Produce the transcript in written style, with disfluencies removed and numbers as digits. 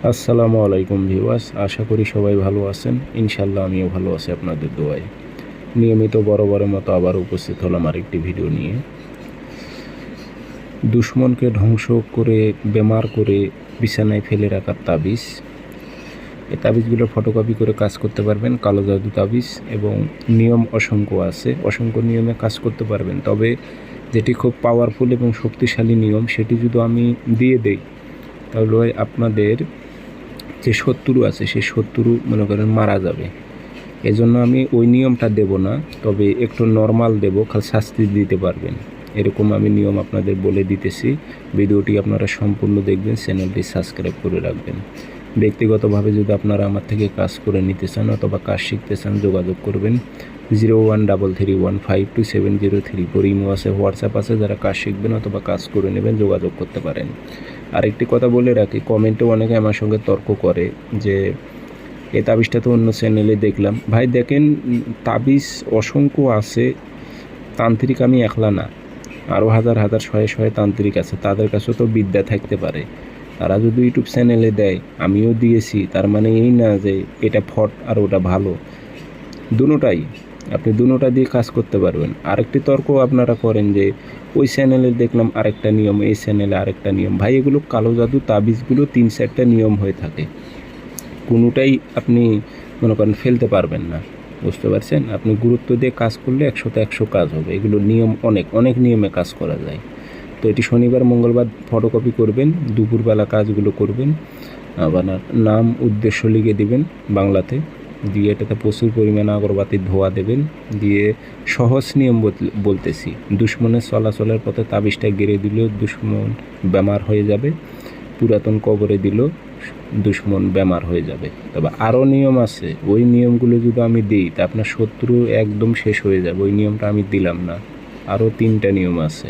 আসসালামু আলাইকুম ভিউয়ার্স, আশা করি সবাই ভালো আছেন। ইনশাল্লাহ আমিও ভালো আছি আপনাদের দোয়ায়। নিয়মিত বরাবরের মতো আবার উপস্থিত হলাম আরেকটি ভিডিও নিয়ে। দুশ্মনকে ধ্বংস করে বেমার করে বিছানায় ফেলে রাখার তাবিজ। এই তাবিজগুলো ফটোকপি করে কাজ করতে পারবেন, কালো জাদু তাবিজ, এবং নিয়ম অসংখ্য আছে, অসংখ্য নিয়মে কাজ করতে পারবেন। তবে যেটি খুব পাওয়ারফুল এবং শক্তিশালী নিয়ম, সেটি যদি আমি দিয়ে দেই তাহলে আপনাদের যে শত্রু আছে সেই শত্রু মনে করেন মারা যাবে। এজন্য আমি ওই নিয়মটা দেব না, তবে একটু নর্মাল দেব, খালি শাস্তি দিতে পারবেন এরকম আমি নিয়ম আপনাদের বলে দিতেছি। ভিডিওটি আপনারা সম্পূর্ণ দেখবেন, চ্যানেলটি সাবস্ক্রাইব করে রাখবেন। ব্যক্তিগতভাবে যদি আপনারা আমার থেকে কাজ করে নিতে চান অথবা কাজ শিখতে চান, যোগাযোগ করবেন 0133152703। ইমো আছে, হোয়াটসঅ্যাপ আছে, যারা কাজ শিখবেন অথবা কাজ করে নেবেন যোগাযোগ করতে পারেন। আরেকটি কথা বলে রাখি, কমেন্টে অনেকে আমার সঙ্গে তর্ক করে যে এই তাবিজটা তো অন্য চ্যানেলে দেখলাম। ভাই দেখেন, তাবিজ অসংখ্য আছে, তান্ত্রিক আমি একলা না, আরও হাজার হাজার শয়ে শয়ে তান্ত্রিক আছে, তাদের কাছেও তো বিদ্যা থাকতে পারে। তারা যদি ইউটিউব চ্যানেলে দেয়, আমিও দিয়েছি, তার মানে এই না যে এটা ফট আর ওটা ভালো। দুটোটাই, আপনি দুটোটা দিয়ে কাজ করতে পারবেন। আরেকটি তর্ক আপনারা করেন যে ওই চ্যানেলে দেখলাম আরেকটা নিয়ম, এই চ্যানেলে আরেকটা নিয়ম। ভাই এগুলো কালো জাদু তাবিজগুলো 3-4টা নিয়ম হয়ে থাকে, কোনোটাই আপনি মনে করেন ফেলতে পারবেন না। বুঝতে পারছেন? আপনি গুরুত্ব দিয়ে কাজ করলে 100তে 100 কাজ হবে। এগুলো নিয়ম অনেক অনেক নিয়মে কাজ করা যায়। তো এটি শনিবার মঙ্গলবার ফটোকপি করবেন, দুপুরবেলা কাজগুলো করবেন, আবার নাম উদ্দেশ্য লিখে দিবেন বাংলাতে, দিয়ে এটাতে প্রচুর পরিমাণে আগরবাতির ধোয়া দেবেন। দিয়ে সহজ নিয়ম বলতেছি, দুশ্মনের চলাচলের পথে তাবিজটা গেড়ে দিলেও দুশ্মন বেমার হয়ে যাবে, পুরাতন কবরে দিল দুশ্মন বেমার হয়ে যাবে। তবে আরও নিয়ম আছে, ওই নিয়মগুলো যদি আমি দিই তা আপনার শত্রু একদম শেষ হয়ে যাবে। ওই নিয়মটা আমি দিলাম না, আরও 3টা নিয়ম আছে।